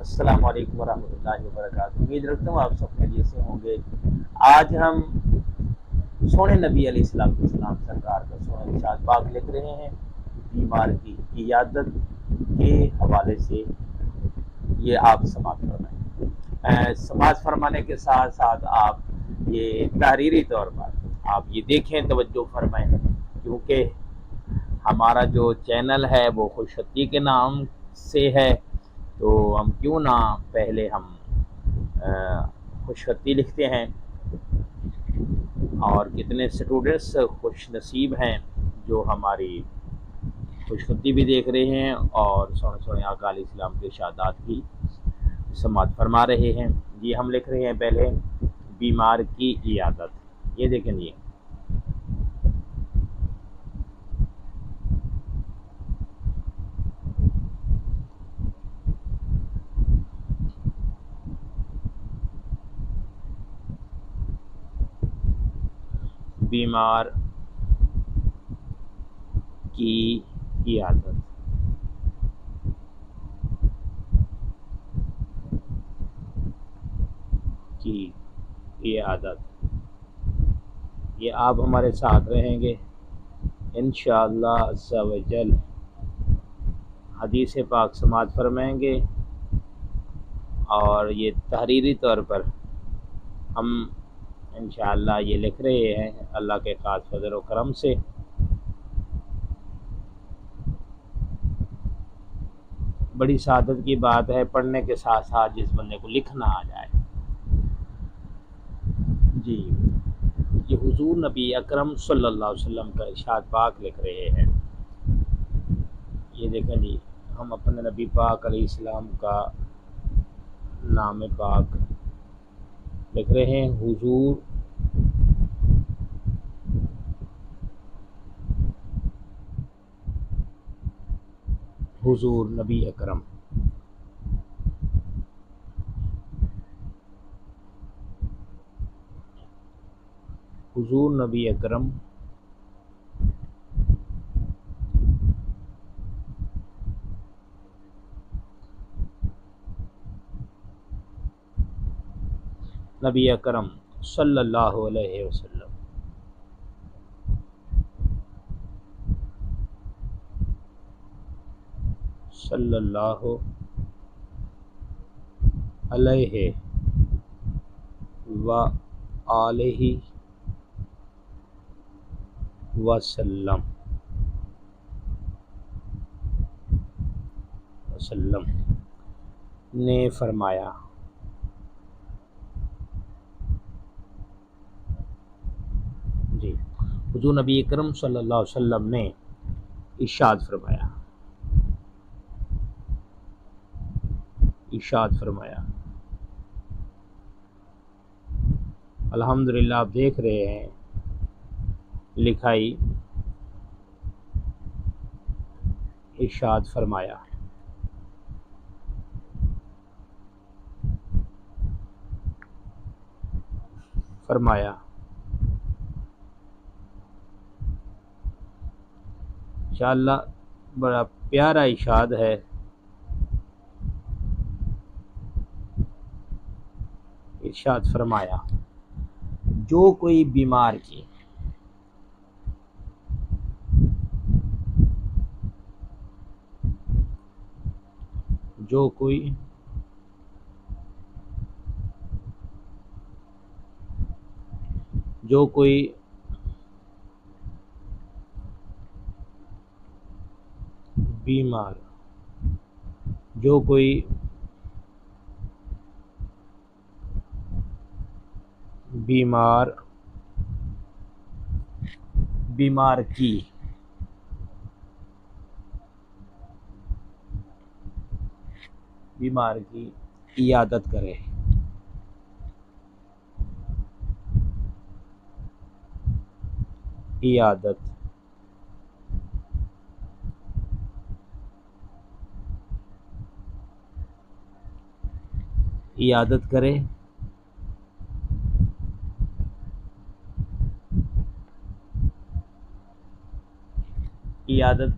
السلام علیکم ورحمۃ اللہ وبرکاتہ۔ امید رکھتا ہوں آپ سب خیریت سے ہوں گے۔ آج ہم سونے نبی علیہ السلام سرکار کا سونا ارشاد پاک لکھ رہے ہیں، بیمار کی عیادت کے حوالے سے یہ آپ سماعت فرمائیں۔ سماعت فرمانے کے ساتھ ساتھ آپ یہ تحریری طور پر آپ یہ دیکھیں، توجہ فرمائیں، کیونکہ ہمارا جو چینل ہے وہ خوشخطی کے نام سے ہے، تو ہم کیوں نہ پہلے ہم خوشخطی لکھتے ہیں، اور کتنے اسٹوڈنٹس خوش نصیب ہیں جو ہماری خوشخطی بھی دیکھ رہے ہیں اور سونے سونے آقا علیہ السلام کے ارشادات کی سماعت فرما رہے ہیں۔ یہ ہم لکھ رہے ہیں پہلے بیمار کی عیادت۔ یہ دیکھیں، یہ بیمار کی عیادت کی عیادت، یہ آپ ہمارے ساتھ رہیں گے انشاءاللہ عز و جل۔ حدیث پاک سماعت فرمائیں گے، اور یہ تحریری طور پر ہم انشاءاللہ یہ لکھ رہے ہیں اللہ کے خاص فضل و کرم سے۔ بڑی سعادت کی بات ہے پڑھنے کے ساتھ ساتھ جس بندے کو لکھنا آ جائے۔ جی، یہ حضور نبی اکرم صلی اللہ علیہ وسلم کا ارشاد پاک لکھ رہے ہیں۔ یہ دیکھیں جی، ہم اپنے نبی پاک علیہ السلام کا نام پاک لکھ رہے ہیں، حضور نبی اکرم۔ حضور نبی اکرم نبی اکرم صلی اللہ علیہ وسلم صلی اللہ علیہ وآلہ وسلم نے فرمایا، جی، حضور نبی اکرم صلی اللہ علیہ وسلم نے ارشاد فرمایا، الحمدللہ آپ دیکھ رہے ہیں لکھائی، ارشاد فرمایا، انشاءاللہ بڑا پیارا ارشاد ہے۔ ارشاد فرمایا، جو کوئی بیمار کی جو کوئی بیمار کی عیادت کرے، عیادت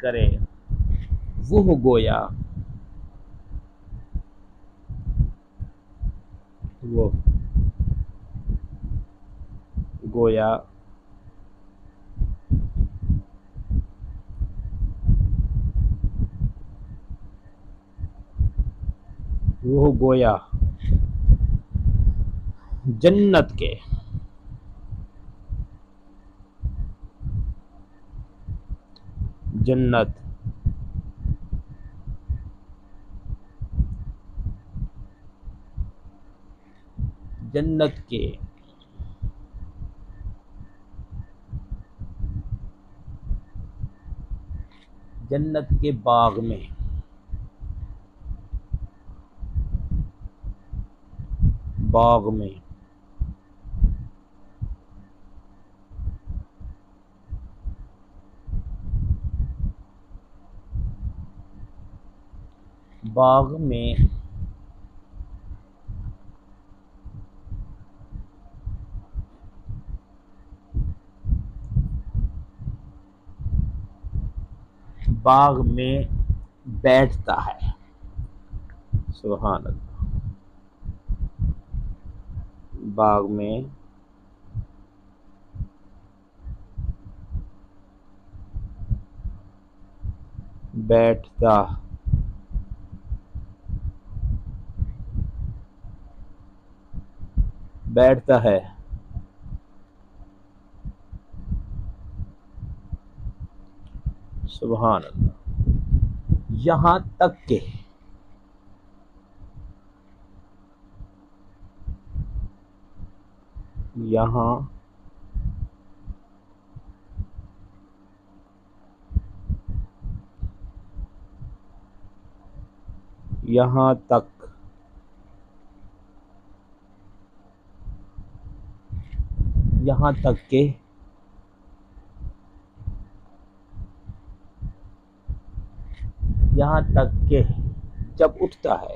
کرے، وہ گویا وہ گویا وہ گویا جنت کے جنت جنت کے جنت کے باغ میں باغ میں باغ میں باغ میں بیٹھتا ہے. سبحان اللہ. باغ میں بیٹھتا ہے. سبحان اللہ. یہاں تک کہ یہاں تک کہ جب اٹھتا ہے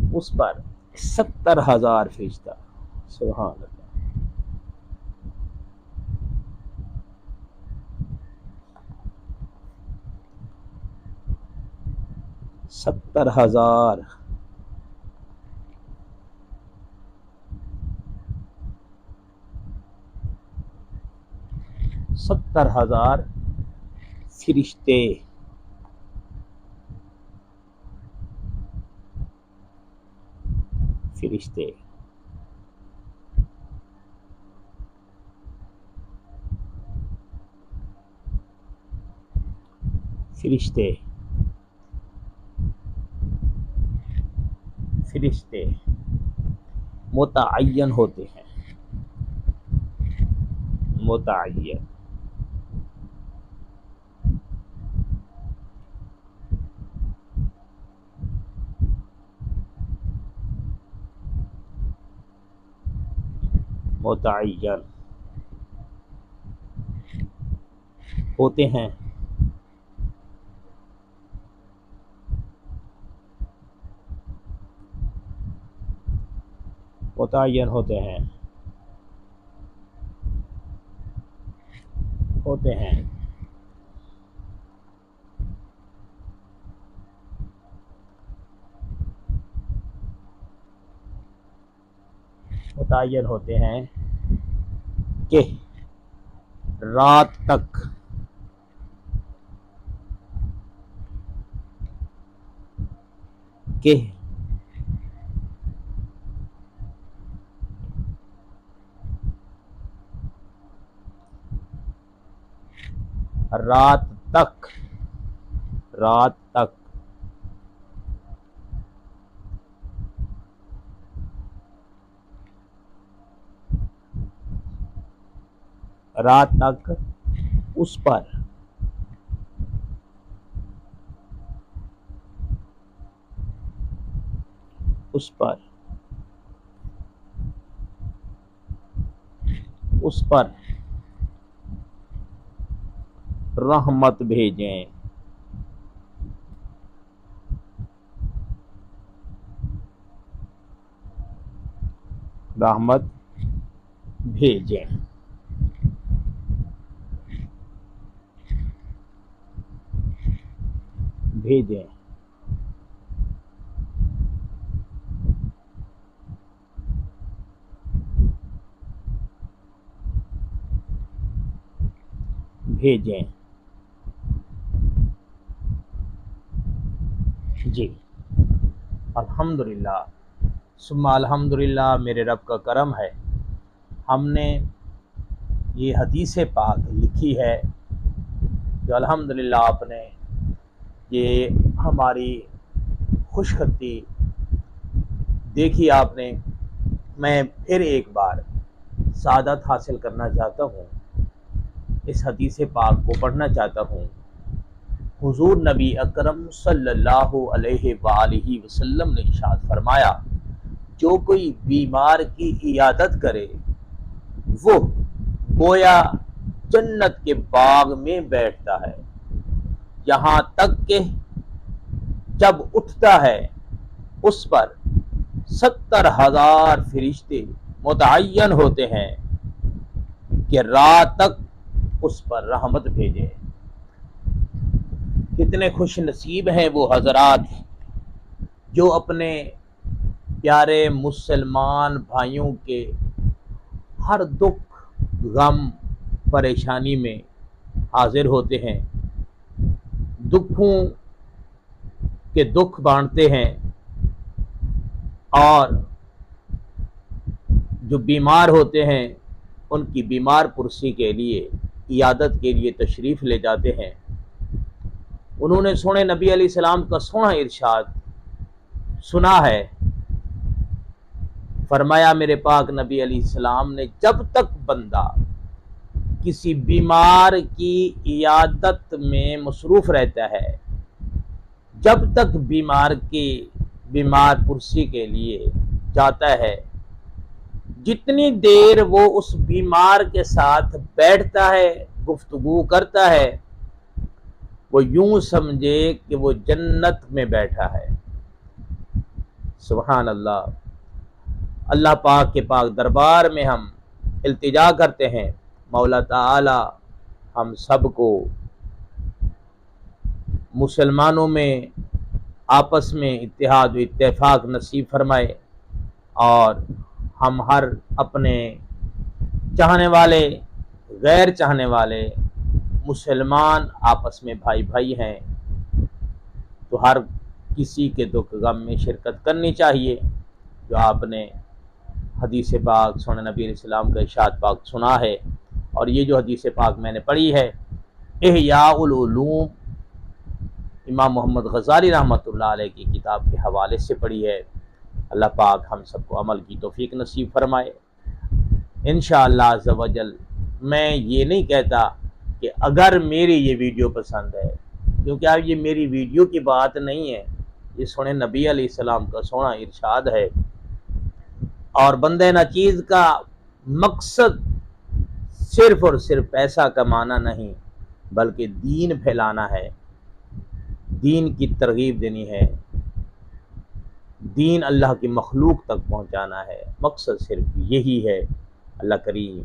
اس پر 70,000 فرشتہ. سبحان اللہ. 70,000 فرشتے متعین ہوتے ہیں. متعین ہوتے ہیں. متعین ہوتے ہیں. کہ رات تک रात तक उस पर रहमत भेजें। रहमत भेजें। भेजें। भेजें। जी, अल्हम्दुलिल्लाह सुम्मा अल्हम्दुलिल्लाह, मेरे रब का करम है, हमने ये हदीस पाक लिखी है जो अल्हम्दुलिल्लाह आपने ये हमारी खुशखती देखी आपने। मैं फिर एक बार सादत हासिल करना चाहता हूँ, इस हदीस पाक को पढ़ना चाहता हूँ। हुजूर नबी अकरम सल्लल्लाहु अलैहि वालिहि वसल्लम ने इरशाद फरमाया, जो कोई बीमार की इयादत करे वो गोया जन्नत के बाग में बैठता है, यहाँ तक कि जब उठता है उस पर 70,000 फरिश्ते मुतअय्यन होते हैं कि रात तक उस पर रहमत भेजे। कितने खुश नसीब हैं वो हजरात जो अपने प्यारे मुसलमान भाइयों के हर दुख गम परेशानी में हाजिर होते हैं, दुखों के दुख बांटते हैं, और जो बीमार होते हैं उनकी बीमार पुरसी के लिए इयादत के लिए तशरीफ़ ले जाते हैं। उन्होंने सोने नबी अलैहिस्सलाम का सोना इरशाद सुना है, फरमाया मेरे पाक नबी अलैहिस्सलाम ने, जब तक बंदा किसी बीमार की इयादत में मसरूफ़ रहता है, जब तक बीमार पुरसी के लिए जाता है, जितनी देर वो उस बीमार के साथ बैठता है, गुफ्तगू करता है, वो यूं समझे कि वो जन्नत में बैठा है। सुभान अल्लाह। अल्लाह पाक के पाक दरबार में हम इल्तिजा करते हैं, मौला ताला हम सबको मुसलमानों में आपस में इत्तेहाद व इत्तेफाक नसीब फरमाए, और हम हर अपने चाहने वाले गैर चाहने वाले मुसलमान आपस में भाई भाई हैं, तो हर किसी के दुख गम में शिरकत करनी चाहिए। जो आपने हदीस पाक सुन नबी अलैहिस्सलाम का इरशाद पाक सुना है, और ये जो हदीस पाक मैंने पढ़ी है इहयाउल उलूम इमाम मोहम्मद गज़ाली रहमतुल्लाह अलैह की किताब के हवाले से पढ़ी है। अल्लाह पाक हम सबको अमल की तौफीक नसीब फरमाए इंशाअल्लाह अज़्ज़ व जल। मैं ये नहीं कहता कि अगर मेरी ये वीडियो पसंद है, क्योंकि अब ये मेरी वीडियो की बात नहीं है, ये सुने नबी अलैहिस्सलाम का सोना इरशाद है, और बंदे नाचीज़ का मकसद सिर्फ और सिर्फ पैसा कमाना नहीं, बल्कि दीन फैलाना है, दीन की तरगीब देनी है, दीन अल्लाह की मखलूक तक पहुँचाना है। मकसद सिर्फ यही है। अल्लाह करीम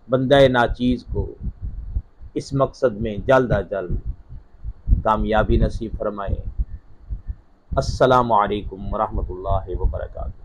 बंदे नाचीज़ को इस मकसद में जल्द अज जल्द कामयाबी नसीब फरमाए। अस्सलामु अलैकुम वरहमतुल्लाहि वबरकातुहू।